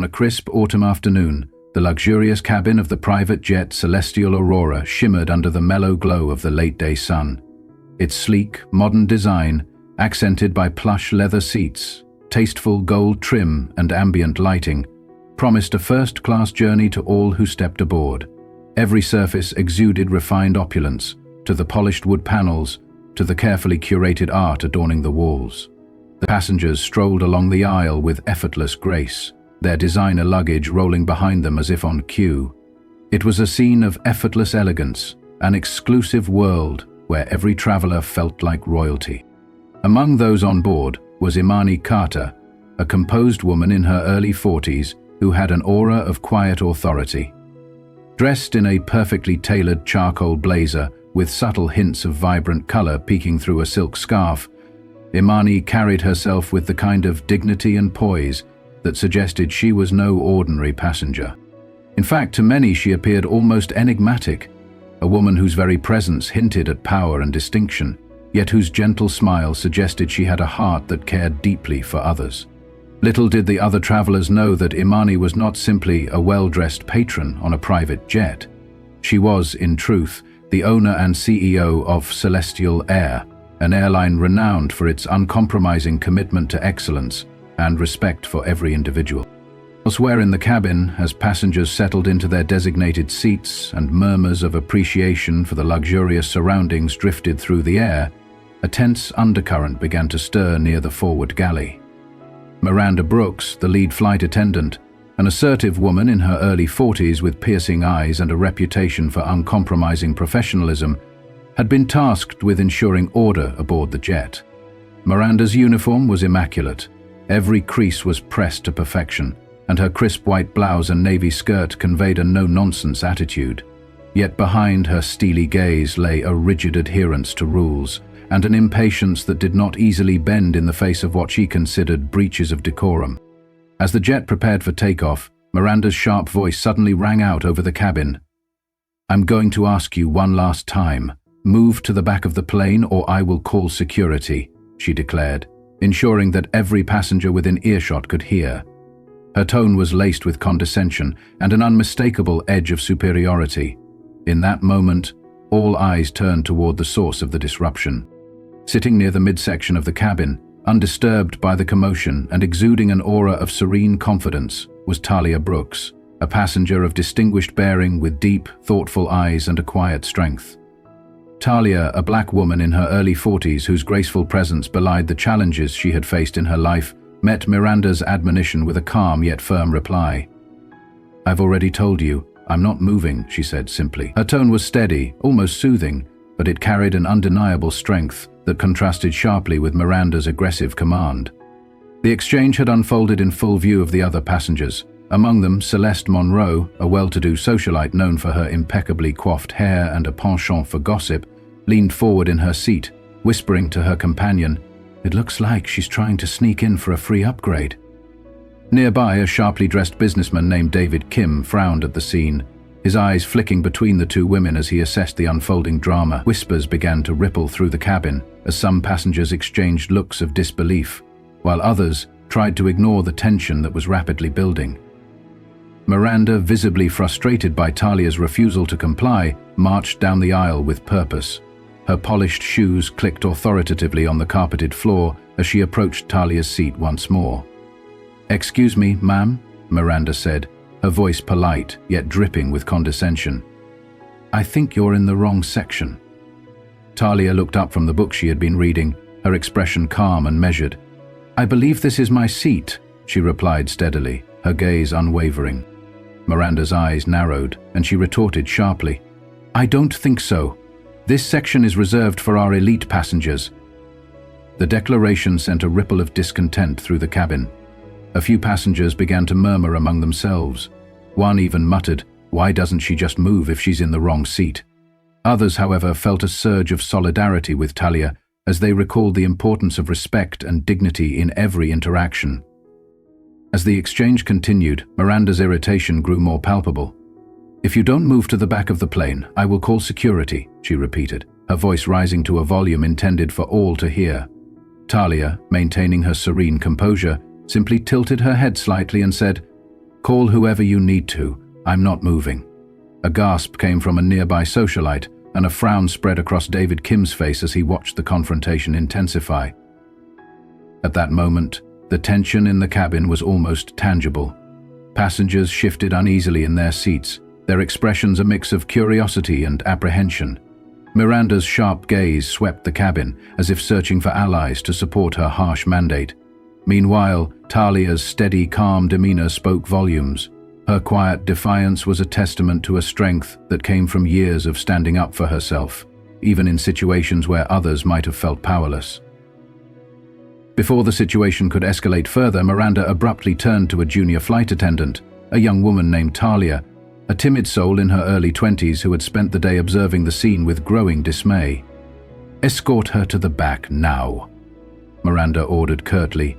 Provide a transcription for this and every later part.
On a crisp autumn afternoon, the luxurious cabin of the private jet Celestial Aurora shimmered under the mellow glow of the late-day sun. Its sleek, modern design, accented by plush leather seats, tasteful gold trim and ambient lighting, promised a first-class journey to all who stepped aboard. Every surface exuded refined opulence, to the polished wood panels, to the carefully curated art adorning the walls. The passengers strolled along the aisle with effortless grace, their designer luggage rolling behind them as if on cue. It was a scene of effortless elegance, an exclusive world where every traveler felt like royalty. Among those on board was Imani Carter, a composed woman in her early 40s who had an aura of quiet authority. Dressed in a perfectly tailored charcoal blazer with subtle hints of vibrant color peeking through a silk scarf, Imani carried herself with the kind of dignity and poise that suggested she was no ordinary passenger. In fact, to many she appeared almost enigmatic, a woman whose very presence hinted at power and distinction, yet whose gentle smile suggested she had a heart that cared deeply for others. Little did the other travelers know that Imani was not simply a well-dressed patron on a private jet. She was, in truth, the owner and CEO of Celestial Air, an airline renowned for its uncompromising commitment to excellence and respect for every individual. Elsewhere in the cabin, as passengers settled into their designated seats and murmurs of appreciation for the luxurious surroundings drifted through the air, a tense undercurrent began to stir near the forward galley. Miranda Brooks, the lead flight attendant, an assertive woman in her early 40s with piercing eyes and a reputation for uncompromising professionalism, had been tasked with ensuring order aboard the jet. Miranda's uniform was immaculate. Every crease was pressed to perfection, and her crisp white blouse and navy skirt conveyed a no-nonsense attitude. Yet behind her steely gaze lay a rigid adherence to rules, and an impatience that did not easily bend in the face of what she considered breaches of decorum. As the jet prepared for takeoff, Miranda's sharp voice suddenly rang out over the cabin. "I'm going to ask you one last time. Move to the back of the plane or I will call security," she declared, ensuring that every passenger within earshot could hear. Her tone was laced with condescension and an unmistakable edge of superiority. In that moment, all eyes turned toward the source of the disruption. Sitting near the midsection of the cabin, undisturbed by the commotion and exuding an aura of serene confidence, was Tahlia Brooks, a passenger of distinguished bearing with deep, thoughtful eyes and a quiet strength. Tahlia, a black woman in her early 40s whose graceful presence belied the challenges she had faced in her life, met Miranda's admonition with a calm yet firm reply. "I've already told you, I'm not moving," she said simply. Her tone was steady, almost soothing, but it carried an undeniable strength that contrasted sharply with Miranda's aggressive command. The exchange had unfolded in full view of the other passengers. Among them, Celeste Monroe, a well-to-do socialite known for her impeccably coiffed hair and a penchant for gossip, leaned forward in her seat, whispering to her companion, "It looks like she's trying to sneak in for a free upgrade." Nearby, a sharply dressed businessman named David Kim frowned at the scene, his eyes flicking between the two women as he assessed the unfolding drama. Whispers began to ripple through the cabin as some passengers exchanged looks of disbelief, while others tried to ignore the tension that was rapidly building. Miranda, visibly frustrated by Tahlia's refusal to comply, marched down the aisle with purpose. Her polished shoes clicked authoritatively on the carpeted floor as she approached Tahlia's seat once more. "Excuse me, ma'am," Miranda said, her voice polite yet dripping with condescension. "I think you're in the wrong section." Tahlia looked up from the book she had been reading, her expression calm and measured. "I believe this is my seat," she replied steadily, her gaze unwavering. Miranda's eyes narrowed, and she retorted sharply, "I don't think so. This section is reserved for our elite passengers." The declaration sent a ripple of discontent through the cabin. A few passengers began to murmur among themselves. One even muttered, "Why doesn't she just move if she's in the wrong seat?" Others, however, felt a surge of solidarity with Tahlia as they recalled the importance of respect and dignity in every interaction. As the exchange continued, Miranda's irritation grew more palpable. "If you don't move to the back of the plane, I will call security," she repeated, her voice rising to a volume intended for all to hear. Tahlia, maintaining her serene composure, simply tilted her head slightly and said, Call whoever you need to. I'm not moving." A gasp came from a nearby socialite, and a frown spread across David Kim's face as he watched the confrontation intensify. At that moment, the tension in the cabin was almost tangible. Passengers shifted uneasily in their seats, their expressions a mix of curiosity and apprehension. Miranda's sharp gaze swept the cabin, as if searching for allies to support her harsh mandate. Meanwhile, Tahlia's steady, calm demeanor spoke volumes. Her quiet defiance was a testament to a strength that came from years of standing up for herself, even in situations where others might have felt powerless. Before the situation could escalate further, Miranda abruptly turned to a junior flight attendant, a young woman named Tahlia, a timid soul in her early 20s who had spent the day observing the scene with growing dismay. "Escort her to the back now," Miranda ordered curtly.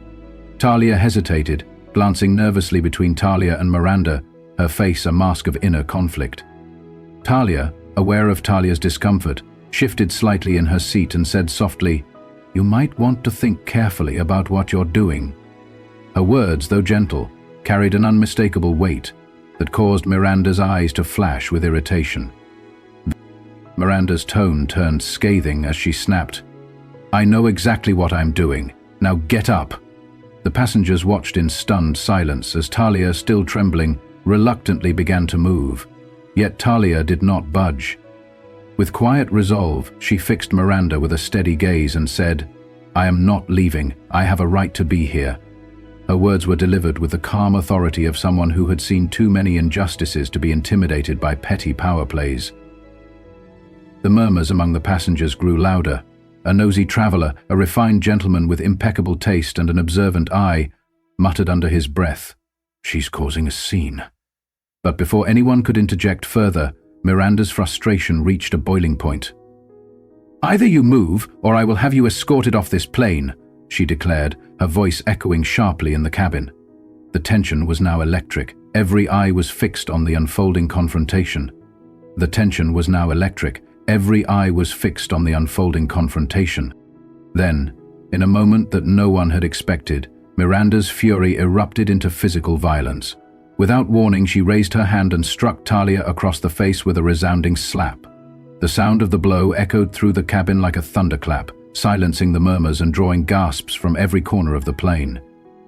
Tahlia hesitated, glancing nervously between Tahlia and Miranda, her face a mask of inner conflict. Tahlia, aware of Talia's discomfort, shifted slightly in her seat and said softly, "You might want to think carefully about what you're doing." Her words, though gentle, carried an unmistakable weight that caused Miranda's eyes to flash with irritation. Miranda's tone turned scathing as she snapped, "I know exactly what I'm doing. Now get up." The passengers watched in stunned silence as Tahlia, still trembling, reluctantly began to move. Yet Tahlia did not budge. With quiet resolve, she fixed Miranda with a steady gaze and said, "I am not leaving. I have a right to be here." Her words were delivered with the calm authority of someone who had seen too many injustices to be intimidated by petty power plays. The murmurs among the passengers grew louder. A nosy traveler, a refined gentleman with impeccable taste and an observant eye, muttered under his breath, "She's causing a scene." But before anyone could interject further, Miranda's frustration reached a boiling point. "Either you move, or I will have you escorted off this plane," she declared, her voice echoing sharply in the cabin. The tension was now electric. Every eye was fixed on the unfolding confrontation. The tension was now electric. Every eye was fixed on the unfolding confrontation. Then, in a moment that no one had expected, Miranda's fury erupted into physical violence. Without warning, she raised her hand and struck Tahlia across the face with a resounding slap. The sound of the blow echoed through the cabin like a thunderclap, silencing the murmurs and drawing gasps from every corner of the plane.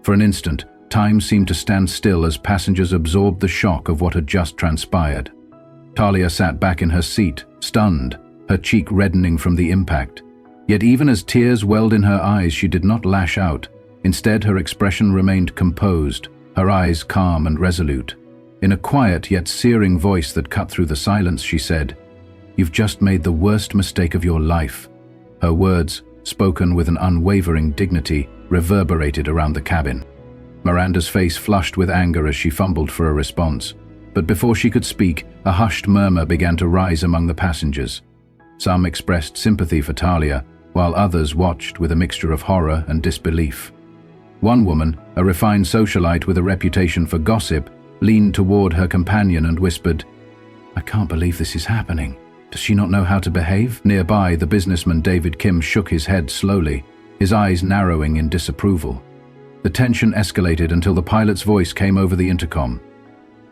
For an instant, time seemed to stand still as passengers absorbed the shock of what had just transpired. Tahlia sat back in her seat, stunned, her cheek reddening from the impact. Yet even as tears welled in her eyes, she did not lash out. Instead, her expression remained composed, her eyes calm and resolute. In a quiet yet searing voice that cut through the silence, she said, "You've just made the worst mistake of your life." Her words, spoken with an unwavering dignity, reverberated around the cabin. Miranda's face flushed with anger as she fumbled for a response. But before she could speak, a hushed murmur began to rise among the passengers. Some expressed sympathy for Tahlia, while others watched with a mixture of horror and disbelief. One woman, a refined socialite with a reputation for gossip, leaned toward her companion and whispered, "I can't believe this is happening. Does she not know how to behave?" Nearby, the businessman David Kim shook his head slowly, his eyes narrowing in disapproval. The tension escalated until the pilot's voice came over the intercom.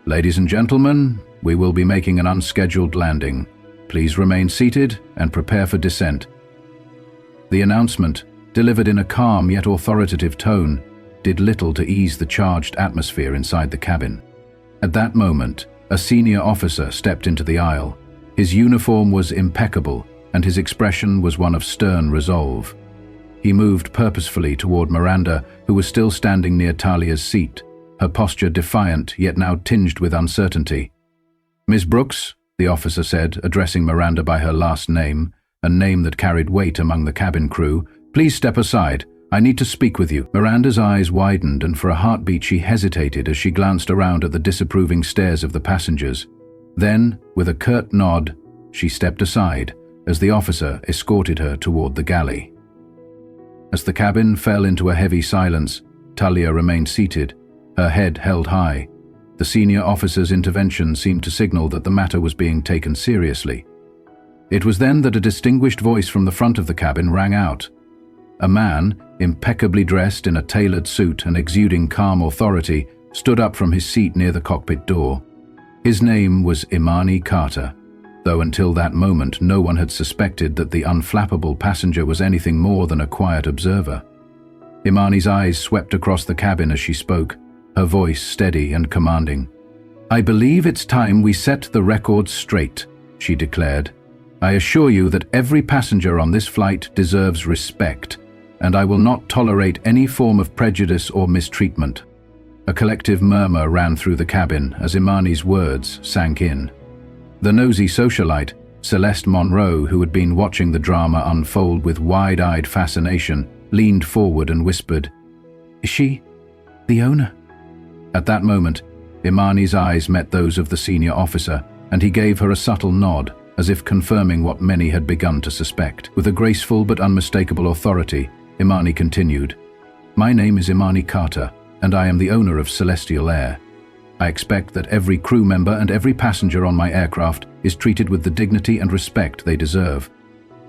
"Ladies and gentlemen, we will be making an unscheduled landing. Please remain seated and prepare for descent." The announcement, delivered in a calm yet authoritative tone, did little to ease the charged atmosphere inside the cabin. At that moment, a senior officer stepped into the aisle. His uniform was impeccable, and his expression was one of stern resolve. He moved purposefully toward Miranda, who was still standing near Tahlia's seat, her posture defiant yet now tinged with uncertainty. "Miss Brooks," the officer said, addressing Miranda by her last name, a name that carried weight among the cabin crew, "please step aside. I need to speak with you." Miranda's eyes widened, and for a heartbeat she hesitated as she glanced around at the disapproving stares of the passengers. Then, with a curt nod, she stepped aside as the officer escorted her toward the galley. As the cabin fell into a heavy silence, Tahlia remained seated, her head held high. The senior officer's intervention seemed to signal that the matter was being taken seriously. It was then that a distinguished voice from the front of the cabin rang out. A man, impeccably dressed in a tailored suit and exuding calm authority, stood up from his seat near the cockpit door. His name was Imani Carter, though until that moment no one had suspected that the unflappable passenger was anything more than a quiet observer. Imani's eyes swept across the cabin as she spoke, her voice steady and commanding. "I believe it's time we set the record straight," she declared. "I assure you that every passenger on this flight deserves respect, and I will not tolerate any form of prejudice or mistreatment." A collective murmur ran through the cabin as Imani's words sank in. The nosy socialite, Celeste Monroe, who had been watching the drama unfold with wide-eyed fascination, leaned forward and whispered, "Is she the owner?" At that moment, Imani's eyes met those of the senior officer, and he gave her a subtle nod, as if confirming what many had begun to suspect. With a graceful but unmistakable authority, Imani continued, "My name is Imani Carter, and I am the owner of Celestial Air. I expect that every crew member and every passenger on my aircraft is treated with the dignity and respect they deserve."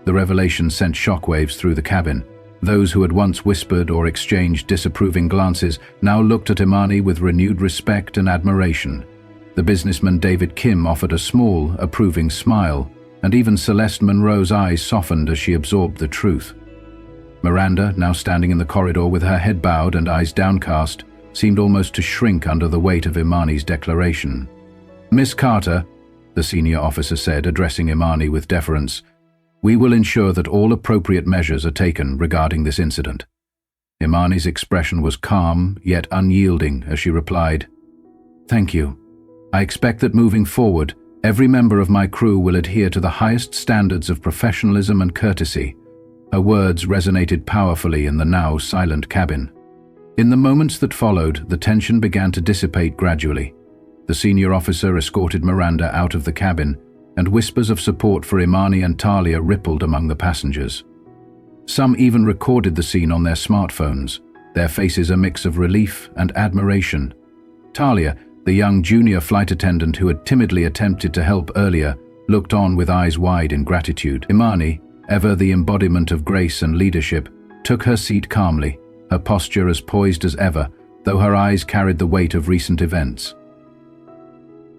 The revelation sent shockwaves through the cabin. Those who had once whispered or exchanged disapproving glances now looked at Imani with renewed respect and admiration. The businessman David Kim offered a small, approving smile, and even Celeste Monroe's eyes softened as she absorbed the truth. Miranda, now standing in the corridor with her head bowed and eyes downcast, seemed almost to shrink under the weight of Imani's declaration. "Miss Carter," the senior officer said, addressing Imani with deference, "we will ensure that all appropriate measures are taken regarding this incident." Imani's expression was calm, yet unyielding, as she replied, "Thank you. I expect that moving forward, every member of my crew will adhere to the highest standards of professionalism and courtesy." Her words resonated powerfully in the now silent cabin. In the moments that followed, the tension began to dissipate gradually. The senior officer escorted Miranda out of the cabin, and whispers of support for Imani and Tahlia rippled among the passengers. Some even recorded the scene on their smartphones, their faces a mix of relief and admiration. Tahlia, the young junior flight attendant who had timidly attempted to help earlier, looked on with eyes wide in gratitude. Imani, ever the embodiment of grace and leadership, took her seat calmly, her posture as poised as ever, though her eyes carried the weight of recent events.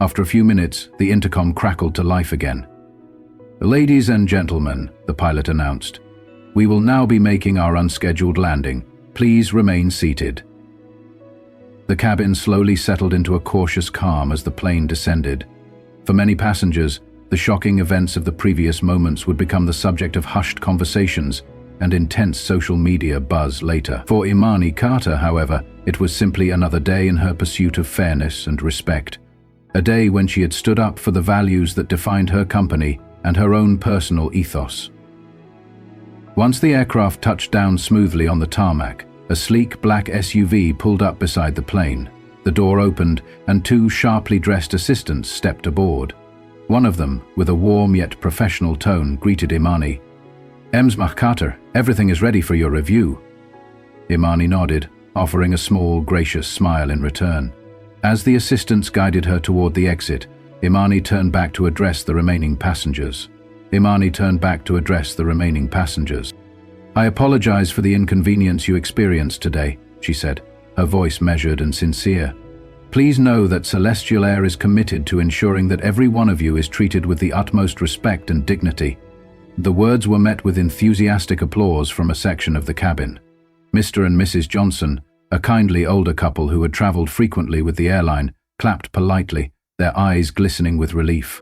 After a few minutes, the intercom crackled to life again. "Ladies and gentlemen," the pilot announced, "we will now be making our unscheduled landing. Please remain seated." The cabin slowly settled into a cautious calm as the plane descended. For many passengers, the shocking events of the previous moments would become the subject of hushed conversations and intense social media buzz later. For Imani Carter, however, it was simply another day in her pursuit of fairness and respect. A day when she had stood up for the values that defined her company and her own personal ethos. Once the aircraft touched down smoothly on the tarmac, a sleek black SUV pulled up beside the plane. The door opened, and two sharply dressed assistants stepped aboard. One of them, with a warm yet professional tone, greeted Imani. "Imani Carter, everything is ready for your review." Imani nodded, offering a small, gracious smile in return. As the assistants guided her toward the exit, Imani turned back to address the remaining passengers. "I apologize for the inconvenience you experienced today," she said, her voice measured and sincere. "Please know that Celestial Air is committed to ensuring that every one of you is treated with the utmost respect and dignity." The words were met with enthusiastic applause from a section of the cabin. Mr. and Mrs. Johnson, a kindly older couple who had traveled frequently with the airline, clapped politely, their eyes glistening with relief.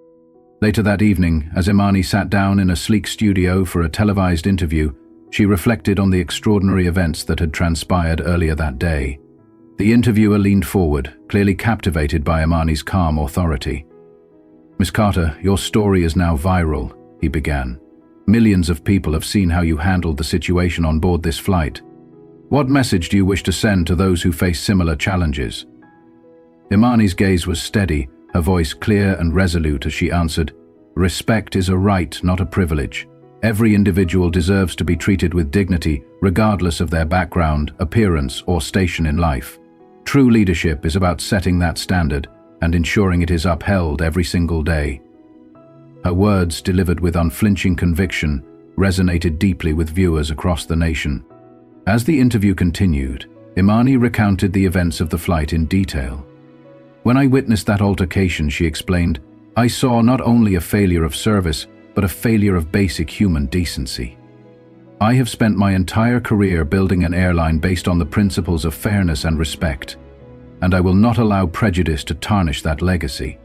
Later that evening, as Imani sat down in a sleek studio for a televised interview, she reflected on the extraordinary events that had transpired earlier that day. The interviewer leaned forward, clearly captivated by Imani's calm authority. "Miss Carter, your story is now viral," he began. "Millions of people have seen how you handled the situation on board this flight. What message do you wish to send to those who face similar challenges?" Imani's gaze was steady, her voice clear and resolute as she answered, "Respect is a right, not a privilege. Every individual deserves to be treated with dignity, regardless of their background, appearance, or station in life. True leadership is about setting that standard and ensuring it is upheld every single day." Her words, delivered with unflinching conviction, resonated deeply with viewers across the nation. As the interview continued, Imani recounted the events of the flight in detail. "When I witnessed that altercation," she explained, "I saw not only a failure of service, but a failure of basic human decency. I have spent my entire career building an airline based on the principles of fairness and respect, and I will not allow prejudice to tarnish that legacy."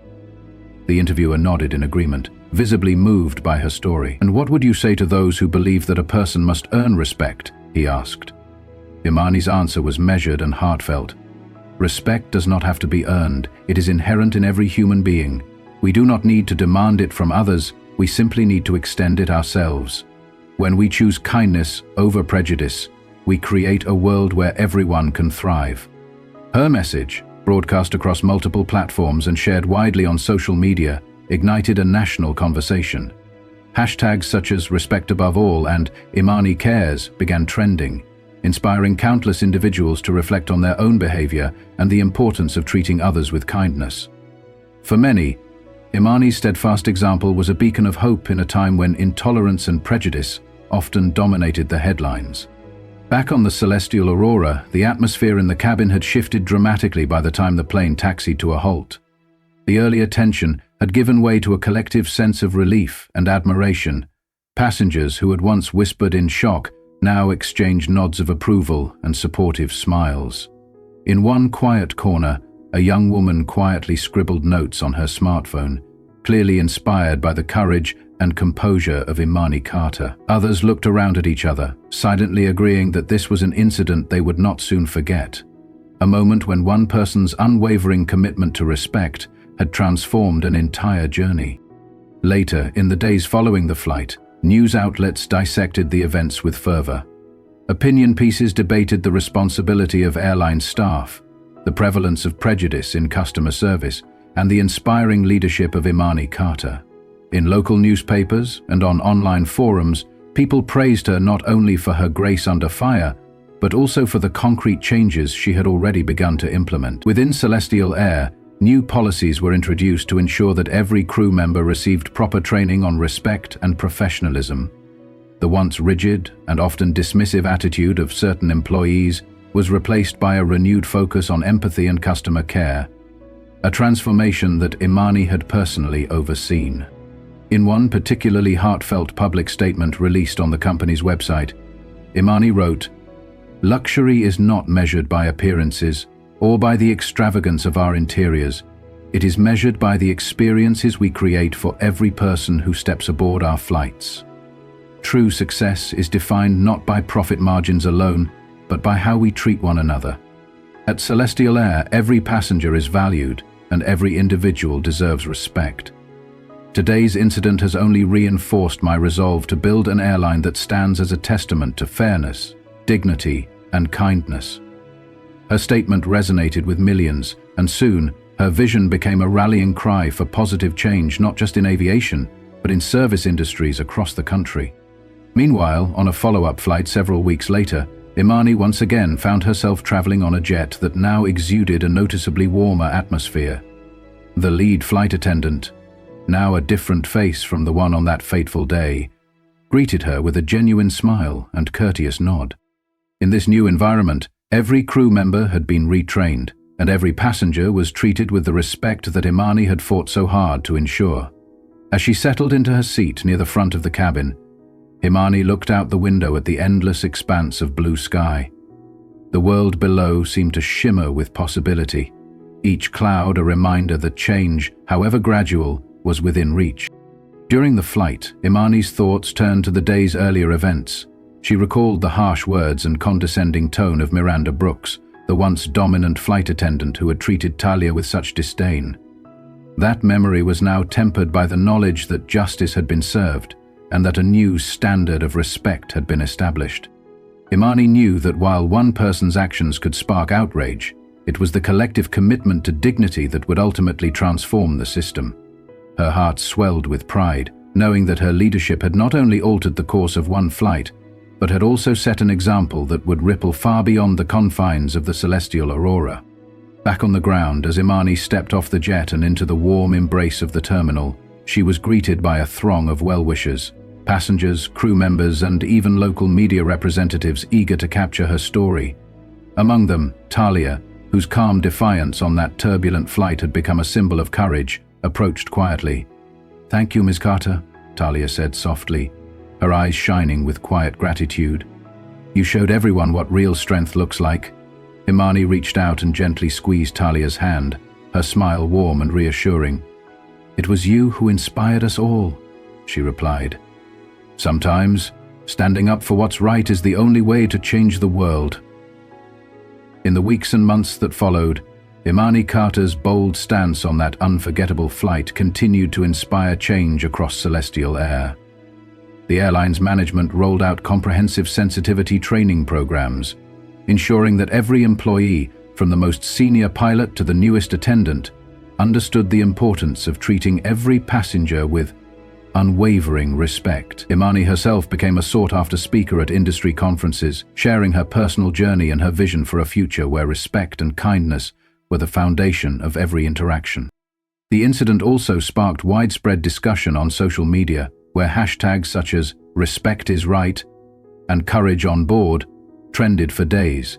The interviewer nodded in agreement, visibly moved by her story. "And what would you say to those who believe that a person must earn respect?" he asked. Imani's answer was measured and heartfelt. "Respect does not have to be earned. It is inherent in every human being. We do not need to demand it from others, we simply need to extend it ourselves. When we choose kindness over prejudice, we create a world where everyone can thrive." Her message, broadcast across multiple platforms and shared widely on social media, ignited a national conversation. Hashtags such as "Respect Above All" and "Imani Cares" began trending, inspiring countless individuals to reflect on their own behavior and the importance of treating others with kindness. For many, Imani's steadfast example was a beacon of hope in a time when intolerance and prejudice often dominated the headlines. Back on the Celestial Aurora, the atmosphere in the cabin had shifted dramatically by the time the plane taxied to a halt. The earlier tension had given way to a collective sense of relief and admiration. Passengers who had once whispered in shock now exchanged nods of approval and supportive smiles. In one quiet corner, a young woman quietly scribbled notes on her smartphone, clearly inspired by the courage and composure of Imani Carter. Others looked around at each other, silently agreeing that this was an incident they would not soon forget. A moment when one person's unwavering commitment to respect had transformed an entire journey. Later, in the days following the flight, news outlets dissected the events with fervor. Opinion pieces debated the responsibility of airline staff, the prevalence of prejudice in customer service, and the inspiring leadership of Imani Carter. In local newspapers and on online forums, people praised her not only for her grace under fire, but also for the concrete changes she had already begun to implement. Within Celestial Air, new policies were introduced to ensure that every crew member received proper training on respect and professionalism. The once rigid and often dismissive attitude of certain employees was replaced by a renewed focus on empathy and customer care, a transformation that Imani had personally overseen. In one particularly heartfelt public statement released on the company's website, Imani wrote, "Luxury is not measured by appearances or by the extravagance of our interiors. It is measured by the experiences we create for every person who steps aboard our flights. True success is defined not by profit margins alone, but by how we treat one another. At Celestial Air, every passenger is valued and every individual deserves respect. Today's incident has only reinforced my resolve to build an airline that stands as a testament to fairness, dignity, and kindness." Her statement resonated with millions, and soon, her vision became a rallying cry for positive change not just in aviation, but in service industries across the country. Meanwhile, on a follow-up flight several weeks later, Imani once again found herself traveling on a jet that now exuded a noticeably warmer atmosphere. The lead flight attendant, now a different face from the one on that fateful day, greeted her with a genuine smile and courteous nod. In this new environment, every crew member had been retrained, and every passenger was treated with the respect that Imani had fought so hard to ensure. As she settled into her seat near the front of the cabin, Imani looked out the window at the endless expanse of blue sky. The world below seemed to shimmer with possibility, each cloud a reminder that change, however gradual, was within reach. During the flight, Imani's thoughts turned to the day's earlier events. She recalled the harsh words and condescending tone of Miranda Brooks, the once dominant flight attendant who had treated Tahlia with such disdain. That memory was now tempered by the knowledge that justice had been served and that a new standard of respect had been established. Imani knew that while one person's actions could spark outrage, it was the collective commitment to dignity that would ultimately transform the system. Her heart swelled with pride, knowing that her leadership had not only altered the course of one flight, but had also set an example that would ripple far beyond the confines of the Celestial Aurora. Back on the ground, as Imani stepped off the jet and into the warm embrace of the terminal, she was greeted by a throng of well-wishers, passengers, crew members, and even local media representatives eager to capture her story. Among them, Tahlia, whose calm defiance on that turbulent flight had become a symbol of courage, approached quietly. "Thank you, Miss Carter," Tahlia said softly, her eyes shining with quiet gratitude. "You showed everyone what real strength looks like." Imani reached out and gently squeezed Tahlia's hand, her smile warm and reassuring. "It was you who inspired us all," she replied. "Sometimes, standing up for what's right is the only way to change the world." In the weeks and months that followed, Imani Carter's bold stance on that unforgettable flight continued to inspire change across celestial air. The airline's management rolled out comprehensive sensitivity training programs, ensuring that every employee, from the most senior pilot to the newest attendant, understood the importance of treating every passenger with unwavering respect. Imani herself became a sought-after speaker at industry conferences, sharing her personal journey and her vision for a future where respect and kindness were the foundation of every interaction. The incident also sparked widespread discussion on social media, where hashtags such as "respect is right" and "courage on board" trended for days.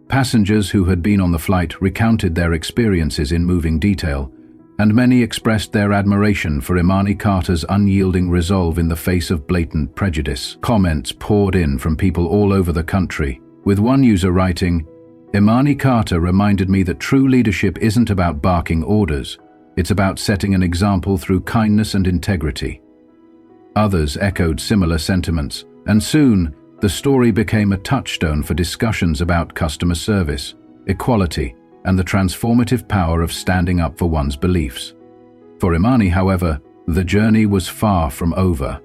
Passengers who had been on the flight recounted their experiences in moving detail, and many expressed their admiration for Imani Carter's unyielding resolve in the face of blatant prejudice. Comments poured in from people all over the country, with one user writing, "Imani Carter reminded me that true leadership isn't about barking orders, it's about setting an example through kindness and integrity." Others echoed similar sentiments, and soon, the story became a touchstone for discussions about customer service, equality, and the transformative power of standing up for one's beliefs. For Imani, however, the journey was far from over.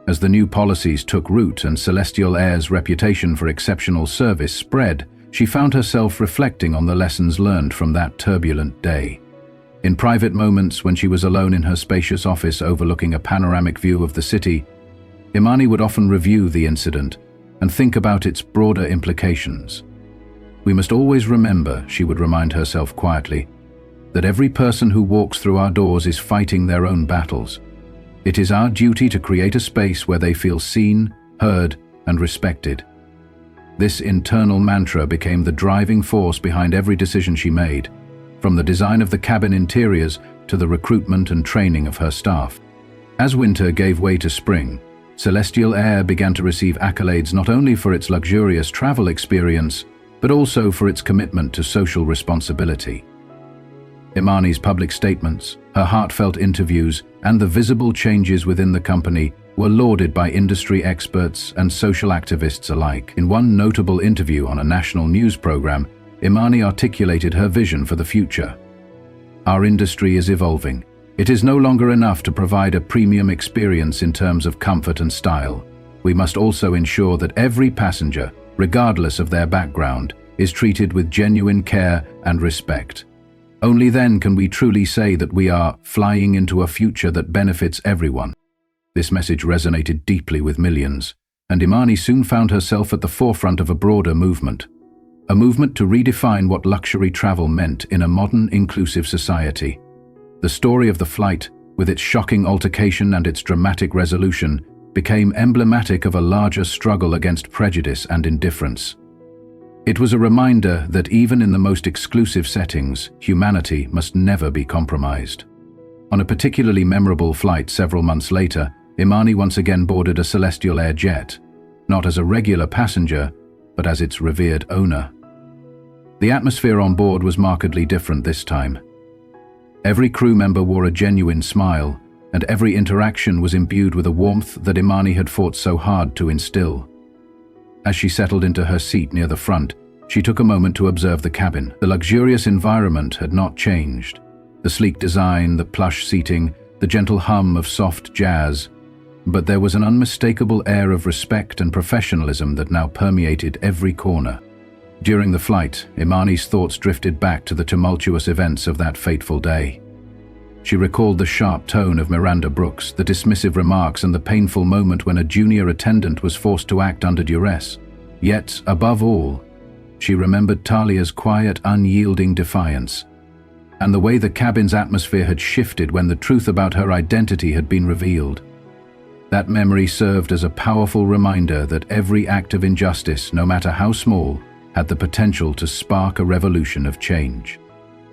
As the new policies took root and Celestial Air's reputation for exceptional service spread, she found herself reflecting on the lessons learned from that turbulent day. In private moments when she was alone in her spacious office overlooking a panoramic view of the city, Imani would often review the incident and think about its broader implications. "We must always remember," she would remind herself quietly, "that every person who walks through our doors is fighting their own battles. It is our duty to create a space where they feel seen, heard, and respected." This internal mantra became the driving force behind every decision she made, from the design of the cabin interiors to the recruitment and training of her staff. As winter gave way to spring, Celestial Air began to receive accolades not only for its luxurious travel experience, but also for its commitment to social responsibility. Imani's public statements, her heartfelt interviews, and the visible changes within the company were lauded by industry experts and social activists alike. In one notable interview on a national news program, Imani articulated her vision for the future. "Our industry is evolving. It is no longer enough to provide a premium experience in terms of comfort and style. We must also ensure that every passenger, regardless of their background, is treated with genuine care and respect. Only then can we truly say that we are flying into a future that benefits everyone." This message resonated deeply with millions, and Imani soon found herself at the forefront of a broader movement. A movement to redefine what luxury travel meant in a modern, inclusive society. The story of the flight, with its shocking altercation and its dramatic resolution, became emblematic of a larger struggle against prejudice and indifference. It was a reminder that even in the most exclusive settings, humanity must never be compromised. On a particularly memorable flight several months later, Imani once again boarded a Celestial Air jet, not as a regular passenger, but as its revered owner. The atmosphere on board was markedly different this time. Every crew member wore a genuine smile, and every interaction was imbued with a warmth that Imani had fought so hard to instill. As she settled into her seat near the front, she took a moment to observe the cabin. The luxurious environment had not changed. The sleek design, the plush seating, the gentle hum of soft jazz, but there was an unmistakable air of respect and professionalism that now permeated every corner. During the flight, Imani's thoughts drifted back to the tumultuous events of that fateful day. She recalled the sharp tone of Miranda Brooks, the dismissive remarks, and the painful moment when a junior attendant was forced to act under duress. Yet, above all, she remembered Tahlia's quiet, unyielding defiance, and the way the cabin's atmosphere had shifted when the truth about her identity had been revealed. That memory served as a powerful reminder that every act of injustice, no matter how small, had the potential to spark a revolution of change.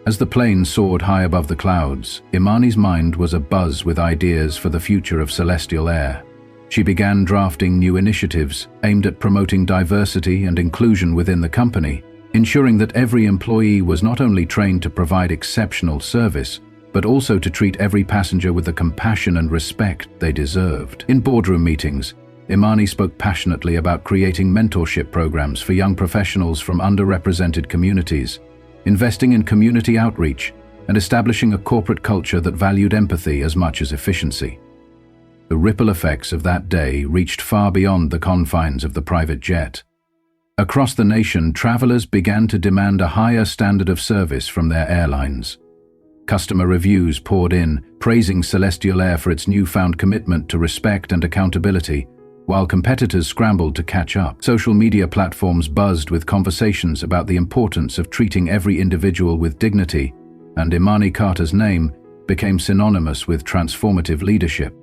As the plane soared high above the clouds, Imani's mind was abuzz with ideas for the future of celestial air. She began drafting new initiatives aimed at promoting diversity and inclusion within the company, ensuring that every employee was not only trained to provide exceptional service, but also to treat every passenger with the compassion and respect they deserved. In boardroom meetings, Imani spoke passionately about creating mentorship programs for young professionals from underrepresented communities, investing in community outreach, and establishing a corporate culture that valued empathy as much as efficiency. The ripple effects of that day reached far beyond the confines of the private jet. Across the nation, travelers began to demand a higher standard of service from their airlines. Customer reviews poured in, praising Celestial Air for its newfound commitment to respect and accountability, while competitors scrambled to catch up. Social media platforms buzzed with conversations about the importance of treating every individual with dignity, and Imani Carter's name became synonymous with transformative leadership.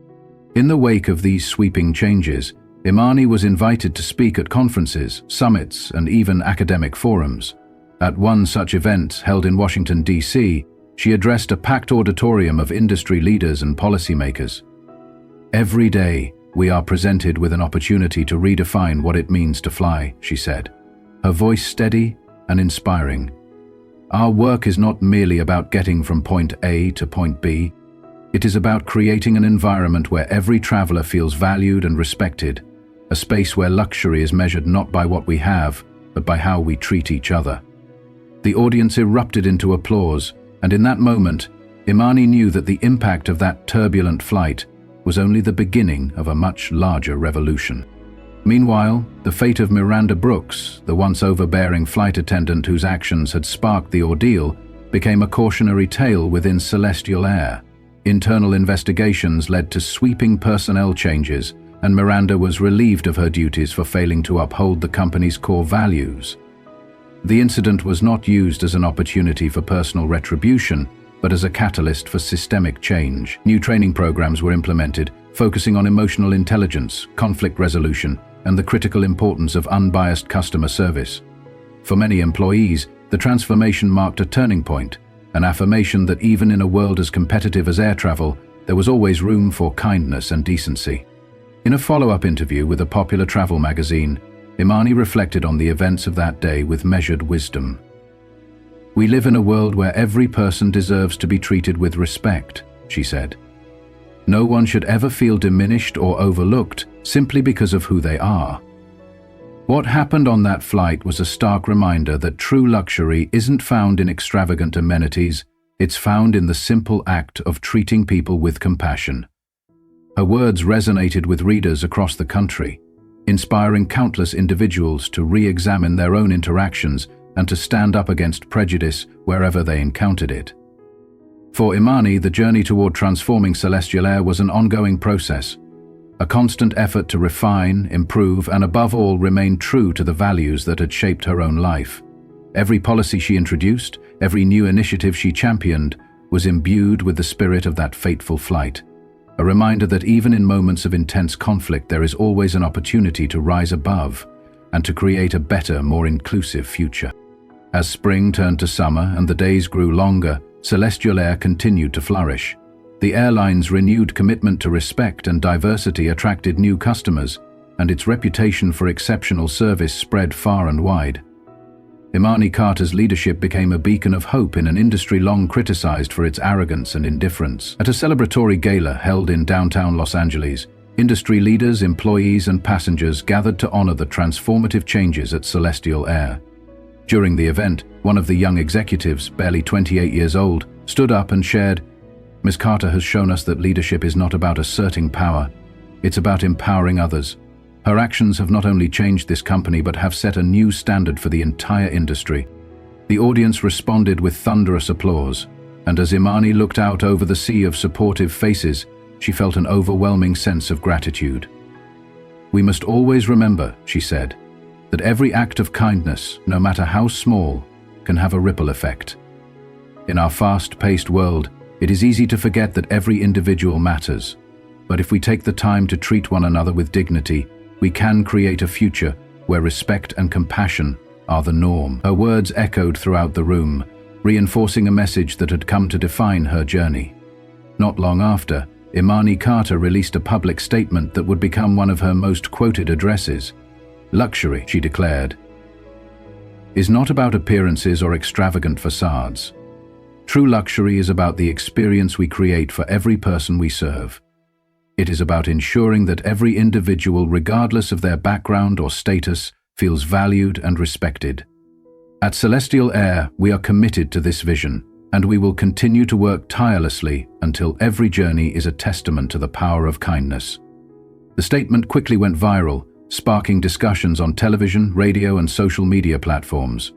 In the wake of these sweeping changes, Imani was invited to speak at conferences, summits, and even academic forums. At one such event held in Washington, D.C., she addressed a packed auditorium of industry leaders and policymakers. "Every day, we are presented with an opportunity to redefine what it means to fly," she said, her voice steady and inspiring. "Our work is not merely about getting from point A to point B. It is about creating an environment where every traveler feels valued and respected, a space where luxury is measured not by what we have, but by how we treat each other." The audience erupted into applause, and in that moment, Imani knew that the impact of that turbulent flight was only the beginning of a much larger revolution. Meanwhile, the fate of Miranda Brooks, the once overbearing flight attendant whose actions had sparked the ordeal, became a cautionary tale within Celestial Air. Internal investigations led to sweeping personnel changes, and Miranda was relieved of her duties for failing to uphold the company's core values. The incident was not used as an opportunity for personal retribution, but as a catalyst for systemic change. New training programs were implemented, focusing on emotional intelligence, conflict resolution, and the critical importance of unbiased customer service. For many employees, the transformation marked a turning point, an affirmation that even in a world as competitive as air travel, there was always room for kindness and decency. In a follow-up interview with a popular travel magazine, Imani reflected on the events of that day with measured wisdom. "We live in a world where every person deserves to be treated with respect," she said. "No one should ever feel diminished or overlooked simply because of who they are." What happened on that flight was a stark reminder that true luxury isn't found in extravagant amenities, it's found in the simple act of treating people with compassion. Her words resonated with readers across the country, inspiring countless individuals to re-examine their own interactions and to stand up against prejudice wherever they encountered it. For Imani, the journey toward transforming Celestial Air was an ongoing process, a constant effort to refine, improve, and above all remain true to the values that had shaped her own life. Every policy she introduced, every new initiative she championed, was imbued with the spirit of that fateful flight, a reminder that even in moments of intense conflict there is always an opportunity to rise above and to create a better, more inclusive future. As spring turned to summer and the days grew longer, Celestial Air continued to flourish. The airline's renewed commitment to respect and diversity attracted new customers, and its reputation for exceptional service spread far and wide. Imani Carter's leadership became a beacon of hope in an industry long criticized for its arrogance and indifference. At a celebratory gala held in downtown Los Angeles, industry leaders, employees, and passengers gathered to honor the transformative changes at Celestial Air. During the event, one of the young executives, barely 28 years old, stood up and shared, "Ms. Carter has shown us that leadership is not about asserting power, it's about empowering others. Her actions have not only changed this company but have set a new standard for the entire industry." The audience responded with thunderous applause, and as Imani looked out over the sea of supportive faces, she felt an overwhelming sense of gratitude. "We must always remember," she said, "that every act of kindness, no matter how small, can have a ripple effect. In our fast-paced world, it is easy to forget that every individual matters. But if we take the time to treat one another with dignity, we can create a future where respect and compassion are the norm." Her words echoed throughout the room, reinforcing a message that had come to define her journey. Not long after, Imani Carter released a public statement that would become one of her most quoted addresses. "Luxury," she declared, "is not about appearances or extravagant facades. True luxury is about the experience we create for every person we serve. It is about ensuring that every individual, regardless of their background or status, feels valued and respected. At Celestial Air, we are committed to this vision, and we will continue to work tirelessly until every journey is a testament to the power of kindness." The statement quickly went viral, sparking discussions on television, radio, and social media platforms.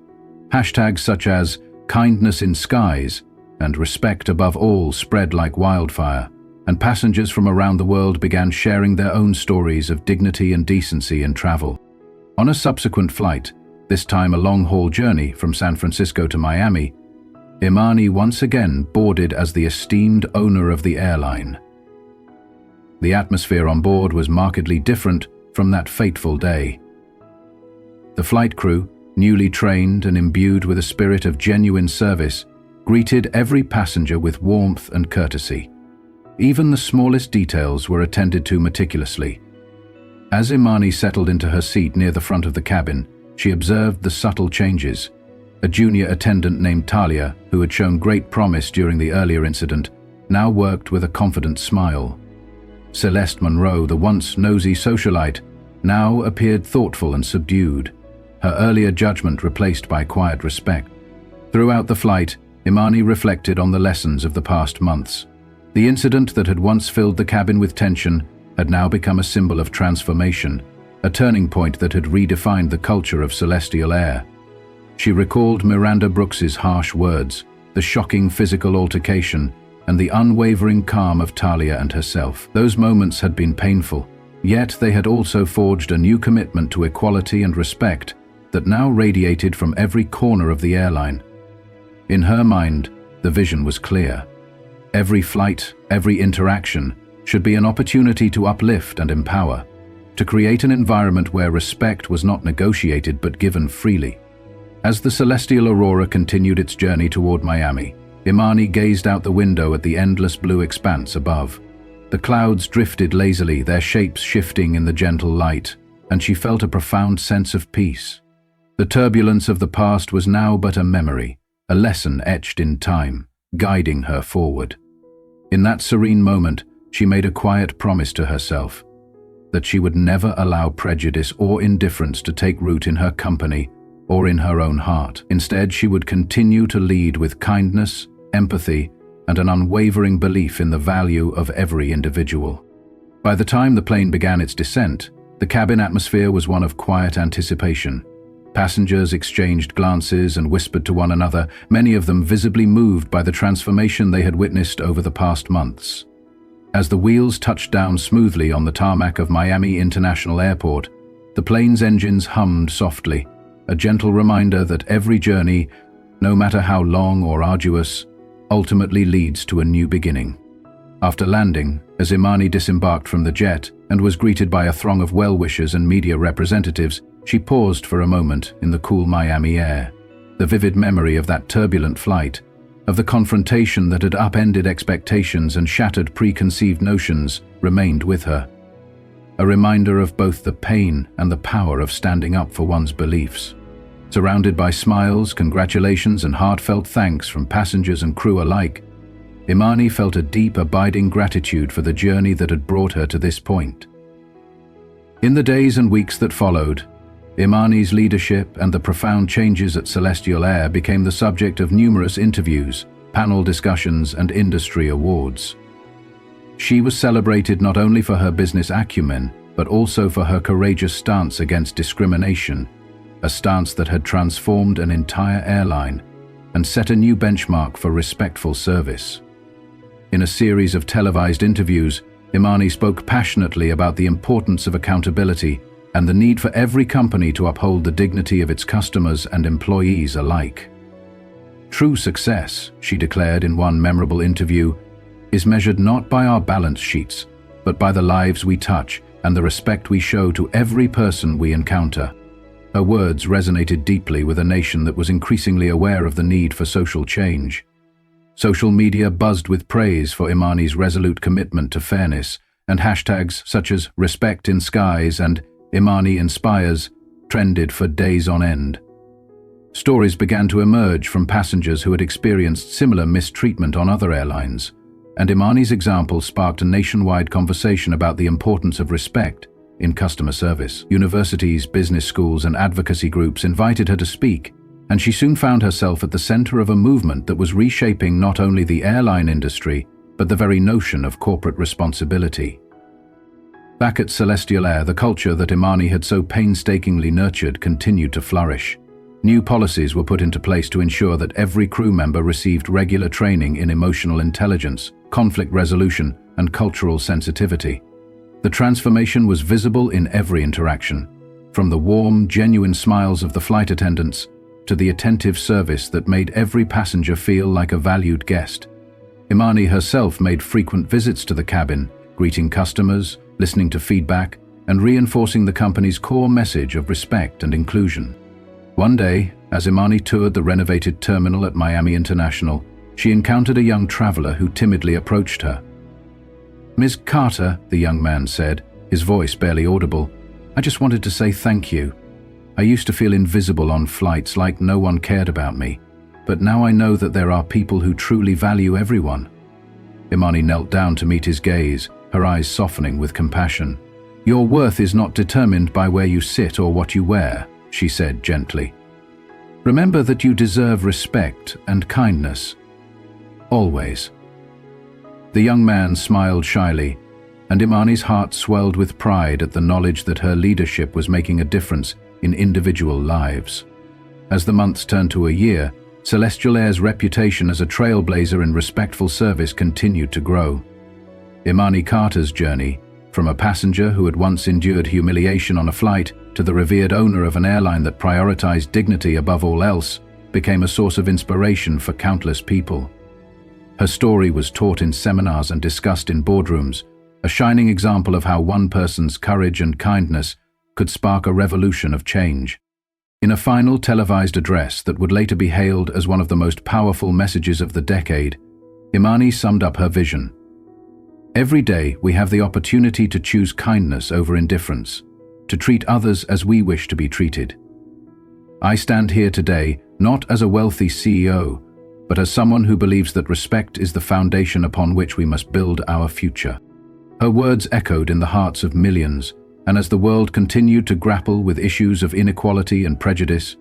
Hashtags such as "kindness in skies" and "respect above all" spread like wildfire, and passengers from around the world began sharing their own stories of dignity and decency in travel. On a subsequent flight, this time a long-haul journey from San Francisco to Miami, Imani once again boarded as the esteemed owner of the airline. The atmosphere on board was markedly different from that fateful day. The flight crew, newly trained and imbued with a spirit of genuine service, greeted every passenger with warmth and courtesy. Even the smallest details were attended to meticulously. As Imani settled into her seat near the front of the cabin, she observed the subtle changes. A junior attendant named Tahlia, who had shown great promise during the earlier incident, now worked with a confident smile. Celeste Monroe, the once nosy socialite, now appeared thoughtful and subdued, her earlier judgment replaced by quiet respect. Throughout the flight, Imani reflected on the lessons of the past months. The incident that had once filled the cabin with tension had now become a symbol of transformation, a turning point that had redefined the culture of Celestial Air. She recalled Miranda Brooks's harsh words, the shocking physical altercation, and the unwavering calm of Tahlia and herself. Those moments had been painful, yet they had also forged a new commitment to equality and respect that now radiated from every corner of the airline. In her mind, the vision was clear. Every flight, every interaction, should be an opportunity to uplift and empower, to create an environment where respect was not negotiated but given freely. As the Celestial Aurora continued its journey toward Miami, Imani gazed out the window at the endless blue expanse above. The clouds drifted lazily, their shapes shifting in the gentle light, and she felt a profound sense of peace. The turbulence of the past was now but a memory, a lesson etched in time, guiding her forward. In that serene moment, she made a quiet promise to herself that she would never allow prejudice or indifference to take root in her company or in her own heart. Instead, she would continue to lead with kindness, empathy, and an unwavering belief in the value of every individual. By the time the plane began its descent, the cabin atmosphere was one of quiet anticipation. Passengers exchanged glances and whispered to one another, many of them visibly moved by the transformation they had witnessed over the past months. As the wheels touched down smoothly on the tarmac of Miami International Airport, the plane's engines hummed softly, a gentle reminder that every journey, no matter how long or arduous, ultimately leads to a new beginning. After landing, as Imani disembarked from the jet and was greeted by a throng of well-wishers and media representatives, she paused for a moment in the cool Miami air. The vivid memory of that turbulent flight, of the confrontation that had upended expectations and shattered preconceived notions, remained with her. A reminder of both the pain and the power of standing up for one's beliefs. Surrounded by smiles, congratulations, and heartfelt thanks from passengers and crew alike, Imani felt a deep, abiding gratitude for the journey that had brought her to this point. In the days and weeks that followed, Imani's leadership and the profound changes at Celestial Air became the subject of numerous interviews, panel discussions, and industry awards. She was celebrated not only for her business acumen, but also for her courageous stance against discrimination, a stance that had transformed an entire airline and set a new benchmark for respectful service. In a series of televised interviews, Imani spoke passionately about the importance of accountability and the need for every company to uphold the dignity of its customers and employees alike. True success, she declared in one memorable interview, is measured not by our balance sheets, but by the lives we touch and the respect we show to every person we encounter. Her words resonated deeply with a nation that was increasingly aware of the need for social change. Social media buzzed with praise for Imani's resolute commitment to fairness, and hashtags such as Respect in Skies and Imani Inspires trended for days on end. Stories began to emerge from passengers who had experienced similar mistreatment on other airlines, and Imani's example sparked a nationwide conversation about the importance of respect in customer service. Universities, business schools, and advocacy groups invited her to speak, and she soon found herself at the center of a movement that was reshaping not only the airline industry, but the very notion of corporate responsibility. Back at Celestial Air, the culture that Imani had so painstakingly nurtured continued to flourish. New policies were put into place to ensure that every crew member received regular training in emotional intelligence, conflict resolution, and cultural sensitivity. The transformation was visible in every interaction, from the warm, genuine smiles of the flight attendants to the attentive service that made every passenger feel like a valued guest. Imani herself made frequent visits to the cabin, greeting customers, listening to feedback, and reinforcing the company's core message of respect and inclusion. One day, as Imani toured the renovated terminal at Miami International, she encountered a young traveler who timidly approached her. "Ms. Carter," the young man said, his voice barely audible, "I just wanted to say thank you. I used to feel invisible on flights, like no one cared about me, but now I know that there are people who truly value everyone." Imani knelt down to meet his gaze, her eyes softening with compassion. "Your worth is not determined by where you sit or what you wear," she said gently. "Remember that you deserve respect and kindness. Always." The young man smiled shyly, and Imani's heart swelled with pride at the knowledge that her leadership was making a difference in individual lives. As the months turned to a year, Celestial Air's reputation as a trailblazer in respectful service continued to grow. Imani Carter's journey, from a passenger who had once endured humiliation on a flight to the revered owner of an airline that prioritized dignity above all else, became a source of inspiration for countless people. Her story was taught in seminars and discussed in boardrooms, a shining example of how one person's courage and kindness could spark a revolution of change. In a final televised address that would later be hailed as one of the most powerful messages of the decade, Imani summed up her vision. "Every day we have the opportunity to choose kindness over indifference, to treat others as we wish to be treated. I stand here today not as a wealthy CEO, but as someone who believes that respect is the foundation upon which we must build our future." Her words echoed in the hearts of millions, and as the world continued to grapple with issues of inequality and prejudice,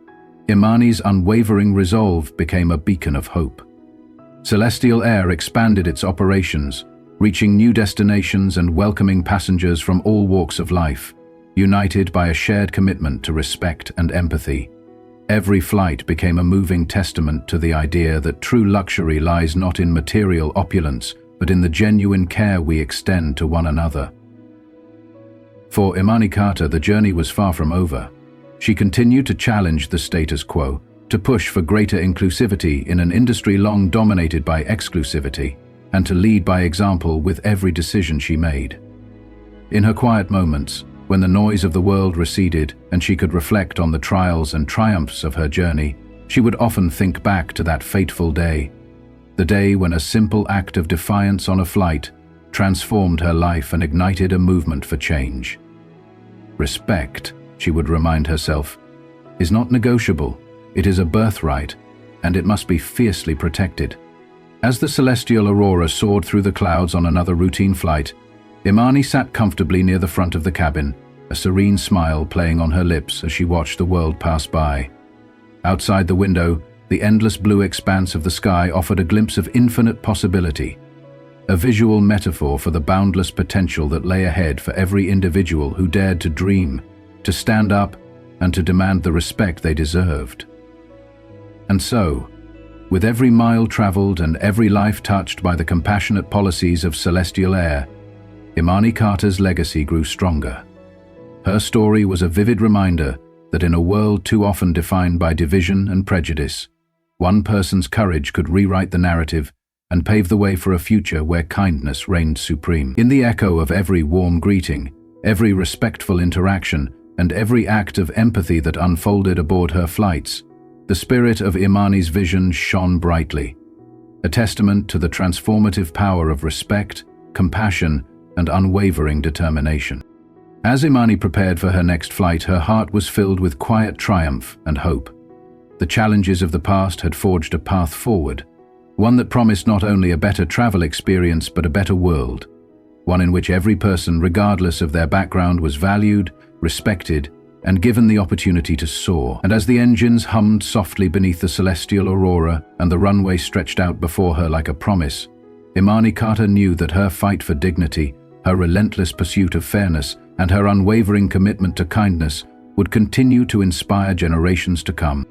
Imani's unwavering resolve became a beacon of hope. Celestial Air expanded its operations, reaching new destinations and welcoming passengers from all walks of life, united by a shared commitment to respect and empathy. Every flight became a moving testament to the idea that true luxury lies not in material opulence, but in the genuine care we extend to one another. For Imani Carter, the journey was far from over. She continued to challenge the status quo, to push for greater inclusivity in an industry long dominated by exclusivity, and to lead by example with every decision she made. In her quiet moments, when the noise of the world receded and she could reflect on the trials and triumphs of her journey, she would often think back to that fateful day, the day when a simple act of defiance on a flight transformed her life and ignited a movement for change. Respect, she would remind herself, is not negotiable, it is a birthright, and it must be fiercely protected. As the Celestial Aurora soared through the clouds on another routine flight, Imani sat comfortably near the front of the cabin, a serene smile playing on her lips as she watched the world pass by. Outside the window, the endless blue expanse of the sky offered a glimpse of infinite possibility, a visual metaphor for the boundless potential that lay ahead for every individual who dared to dream, to stand up, and to demand the respect they deserved. And so, with every mile traveled and every life touched by the compassionate policies of Celestial Air, Imani Carter's legacy grew stronger. Her story was a vivid reminder that in a world too often defined by division and prejudice, one person's courage could rewrite the narrative and pave the way for a future where kindness reigned supreme. In the echo of every warm greeting, every respectful interaction, and every act of empathy that unfolded aboard her flights, the spirit of Imani's vision shone brightly, a testament to the transformative power of respect, compassion, and unwavering determination. As Imani prepared for her next flight, her heart was filled with quiet triumph and hope. The challenges of the past had forged a path forward, one that promised not only a better travel experience but a better world, one in which every person, regardless of their background, was valued, respected, and given the opportunity to soar. And as the engines hummed softly beneath the Celestial Aurora and the runway stretched out before her like a promise, Imani Carter knew that her fight for dignity, her relentless pursuit of fairness, and her unwavering commitment to kindness would continue to inspire generations to come.